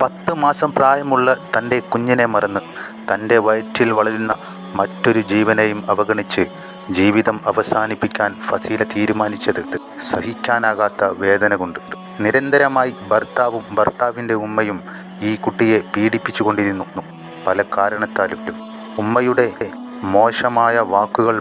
10 മാസം പ്രായമുള്ള തൻ്റെ കുഞ്ഞിനെ മറന്ന് തൻ്റെ വയറ്റിൽ വളരുന്ന മറ്റൊരു ജീവനെയും അവഗണിച്ച് ജീവിതം അവസാനിപ്പിക്കാൻ ഫസീല തീരുമാനിച്ചത് സഹിക്കാനാകാത്ത വേദന കൊണ്ട്. നിരന്തരമായി ഭർത്താവും ഭർത്താവിൻ്റെ ഉമ്മയും ഈ കുട്ടിയെ പീഡിപ്പിച്ചുകൊണ്ടിരുന്നു. പല കാരണത്താലും ഉമ്മയുടെ മോശമായ വാക്കുകൾ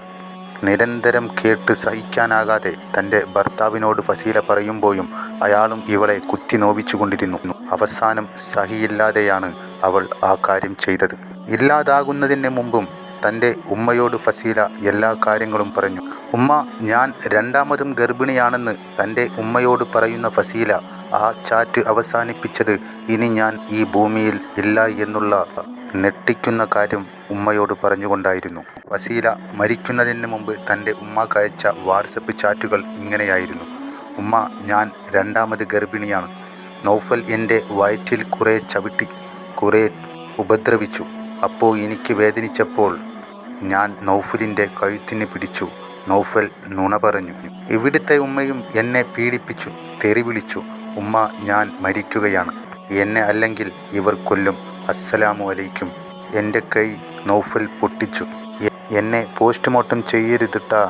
നിരന്തരം കേട്ട് സഹിക്കാനാകാതെ തൻ്റെ ഭർത്താവിനോട് ഫസീല പറയുമ്പോഴും അയാളും ഇവളെ കുത്തി നോവിച്ചുകൊണ്ടിരുന്നു. അവസാനം സഹിയില്ലാതെയാണ് അവൾ ആ കാര്യം ചെയ്തത്. ഇല്ലാതാകുന്നതിന് മുമ്പും തൻ്റെ ഉമ്മയോട് ഫസീല എല്ലാ കാര്യങ്ങളും പറഞ്ഞു. ഉമ്മ, ഞാൻ രണ്ടാമതും ഗർഭിണിയാണെന്ന് തൻ്റെ ഉമ്മയോട് പറയുന്ന ഫസീല ആ ചാറ്റ് അവസാനിപ്പിച്ചത് ഇനി ഞാൻ ഈ ഭൂമിയിൽ ഇല്ല എന്നുള്ള ഞെട്ടിക്കുന്ന കാര്യം ഉമ്മയോട് പറഞ്ഞുകൊണ്ടായിരുന്നു. ഫസീല മരിക്കുന്നതിന് മുമ്പ് തൻ്റെ ഉമ്മക്കയച്ച വാട്സപ്പ് ചാറ്റുകൾ ഇങ്ങനെയായിരുന്നു. ഉമ്മ, ഞാൻ രണ്ടാമത് ഗർഭിണിയാണ്. നൗഫൽ എൻ്റെ വയറ്റിൽ കുറേ ചവിട്ടി, കുറേ ഉപദ്രവിച്ചു. അപ്പോൾ എനിക്ക് വേദനിച്ചപ്പോൾ ഞാൻ നൗഫലിൻ്റെ കഴുത്തിന് പിടിച്ചു. നൗഫൽ നുണ പറഞ്ഞു. ഇവിടുത്തെ ഉമ്മയും എന്നെ പീഡിപ്പിച്ചു, തെറി വിളിച്ചു. ഉമ്മ, ഞാൻ മരിക്കുകയാണ്. എന്നെ അല്ലെങ്കിൽ ഇവർ കൊല്ലും. അസ്സലാമു അലൈക്കും. എൻ്റെ കൈ നൗഫൽ പൊട്ടിച്ചു. എന്നെ പോസ്റ്റ്മോർട്ടം ചെയ്യരുതിട്ടാ,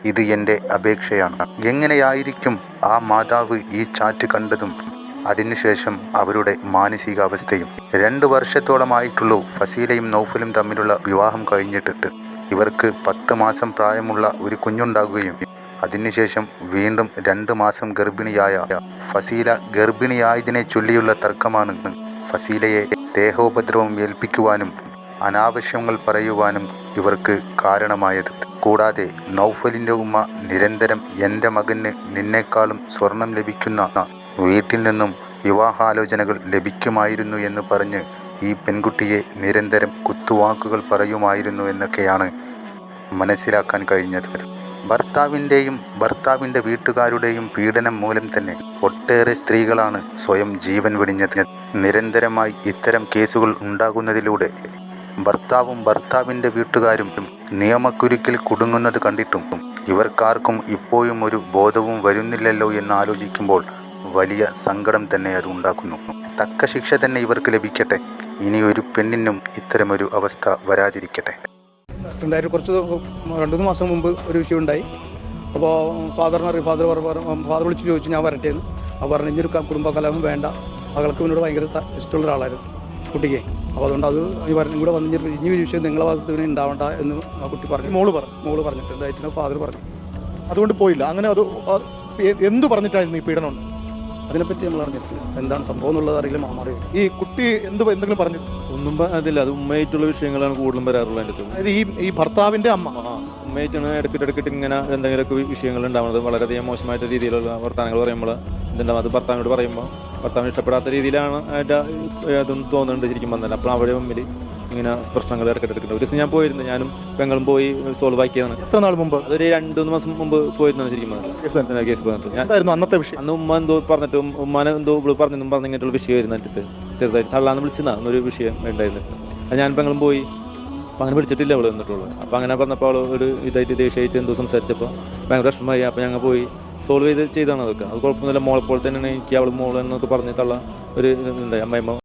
ഇത് എൻ്റെ അപേക്ഷയാണ്. എങ്ങനെയായിരിക്കും ആ മാതാവ് ഈ ചാറ്റ് കണ്ടതും അതിനുശേഷം അവരുടെ മാനസികാവസ്ഥയും? 2 വർഷത്തോളമായിട്ടുള്ളൂ ഫസീലയും നൗഫലും തമ്മിലുള്ള വിവാഹം കഴിഞ്ഞിട്ട്. ഇവർക്ക് 10 മാസം പ്രായമുള്ള ഒരു കുഞ്ഞുണ്ടാകുകയും അതിനുശേഷം വീണ്ടും 2 മാസം ഗർഭിണിയായ ഫസീല ഗർഭിണിയായതിനെ ചൊല്ലിയുള്ള തർക്കമാണ് ഫസീലയെ ദേഹോപദ്രവം ഏൽപ്പിക്കുവാനും അനാവശ്യങ്ങൾ പറയുവാനും ഇവർക്ക് കാരണമായത്. കൂടാതെ നൗഫലിൻ്റെ ഉമ്മ നിരന്തരം എൻ്റെ മകന് നിന്നേക്കാളും സ്വർണം ലഭിക്കുന്ന വീട്ടിൽ നിന്നും വിവാഹാലോചനകൾ ലഭിക്കുമായിരുന്നു എന്ന് പറഞ്ഞ് ഈ പെൺകുട്ടിയെ നിരന്തരം കുത്തുവാക്കുകൾ പറയുമായിരുന്നു എന്നൊക്കെയാണ് മനസ്സിലാക്കാൻ കഴിഞ്ഞത്. ഭർത്താവിൻ്റെയും ഭർത്താവിൻ്റെ വീട്ടുകാരുടെയും പീഡനം മൂലം തന്നെ ഒട്ടേറെ സ്ത്രീകളാണ് സ്വയം ജീവൻ വെടിഞ്ഞത്. നിരന്തരമായി ഇത്തരം കേസുകൾ ഉണ്ടാകുന്നതിലൂടെ ഭർത്താവും ഭർത്താവിൻ്റെ വീട്ടുകാരും നിയമക്കുരുക്കിൽ കുടുങ്ങുന്നത് കണ്ടിട്ടും ഇവർക്കാർക്കും ഇപ്പോഴും ഒരു ബോധവും വരുന്നില്ലല്ലോ എന്ന് ആലോചിക്കുമ്പോൾ വലിയ സങ്കടം തന്നെ അത് ഉണ്ടാക്കുന്നു. തക്ക ശിക്ഷ തന്നെ ഇവർക്ക് ലഭിക്കട്ടെ. ഇനി ഒരു പെണ്ണിനും ഇത്തരമൊരു അവസ്ഥ വരാതിരിക്കട്ടെ. കുറച്ച് 2-3 മാസം മുമ്പ് ഒരു വിഷയം ഉണ്ടായി. അപ്പോൾ ഫാദർ വിളിച്ച് ചോദിച്ചു, ഞാൻ വരട്ടേന്ന്. അപ്പോൾ പറഞ്ഞു, ഇനിയൊരു കുടുംബകലഹം വേണ്ട. മകൾക്ക് എന്നോട് ഭയങ്കര ഇഷ്ടമുള്ള ഒരാളായിരുന്നു കുട്ടിക്ക്. അപ്പോൾ അതുകൊണ്ട് അത് കൂടെ വന്ന് ഇനി വിഷയം നിങ്ങളെ ഭാഗത്ത് പിന്നെ ഉണ്ടാവണ്ട എന്ന് ആ കുട്ടി പറഞ്ഞു. മോള് പറഞ്ഞിട്ടുണ്ടായിട്ട് ഫാദർ പറഞ്ഞു. അതുകൊണ്ട് പോയില്ല. അങ്ങനെ അത് എന്തു പറഞ്ഞിട്ടായിരുന്നു ഈ പീഡനം? അതിനെപ്പറ്റി നമ്മൾ അറിഞ്ഞിട്ടില്ല. എന്താണ് സംഭവം എന്നുള്ളത് അറിയില്ല. മാറി ഈ കുട്ടി എന്തെങ്കിലും പറഞ്ഞു? ഒന്നും അതില്ല. അത് ഉമ്മയായിട്ടുള്ള വിഷയങ്ങളാണ് കൂടുതലും വരാറുള്ളത്. എൻ്റെ അടുത്ത് അതായത് ഈ ഭർത്താവിൻ്റെ അമ്മ ഉമ്മയായിട്ടാണ് ഇടയ്ക്കിട്ട് ഇങ്ങനെ എന്തെങ്കിലുമൊക്കെ വിഷയങ്ങൾ ഉണ്ടാവുന്നത്. വളരെയധികം മോശമായിട്ട് രീതിയിലുള്ള വർത്തമാനങ്ങൾ പറയുമ്പോൾ അത് ഭർത്താവിനോട് പറയുമ്പോൾ ഭർത്താവിന് ഇഷ്ടപ്പെടാത്ത രീതിയിലാണ് അതിൻ്റെ അതൊന്നും തോന്നുന്നുണ്ട് ശരിക്കും വന്നത്. അപ്പോൾ അവിടെ മുമ്പിൽ ഇങ്ങനെ പ്രശ്നങ്ങൾ ഇടയ്ക്കിട്ട് ഒരു ദിവസം ഞാൻ പോയിരുന്നു. ഞാനും പെങ്ങളും പോയി സോൾവ് ആക്കിയതാണ്. എത്ര നാൾ മുമ്പ്? അതൊരു 2-3 മാസം മുമ്പ് പോയിരുന്നാണ് ശരിക്കും കേസ് പറഞ്ഞിട്ട്. ഞാൻ അന്നത്തെ വിഷയം അന്ന് ഉമ്മ എന്തോ പറഞ്ഞിട്ട് ഉമ്മാനെ എന്തോ പറഞ്ഞെന്നും പറഞ്ഞിട്ടുള്ള വിഷയം വരുന്നിട്ട് ചെറുതായിട്ട് തള്ളാന്ന് വിളിച്ചതാ എന്നൊരു വിഷയം ഉണ്ടായിരുന്നിട്ട്. അത് ഞാൻ പെങ്ങളും പോയി. അപ്പം അങ്ങനെ വിളിച്ചിട്ടില്ല അവൾ എന്നിട്ടുള്ളൂ. അപ്പം അങ്ങനെ പറഞ്ഞപ്പോൾ അവൾ ഒരു ഇതായിട്ട് ദേഷ്യമായിട്ട് എന്തോ സംസാരിച്ചപ്പോൾ ഭയങ്കര വിഷമമായി. അപ്പം ഞങ്ങൾ പോയി സോൾവ് ചെയ്താണ് അതൊക്കെ. അത് കുഴപ്പമൊന്നുമില്ല. മോളെപ്പോലെ തന്നെയാണ് എനിക്ക് അവൾ മോൾ എന്നൊക്കെ പറഞ്ഞിട്ടുള്ള ഒരു ഇതുണ്ടായി. അമ്മയമ്മ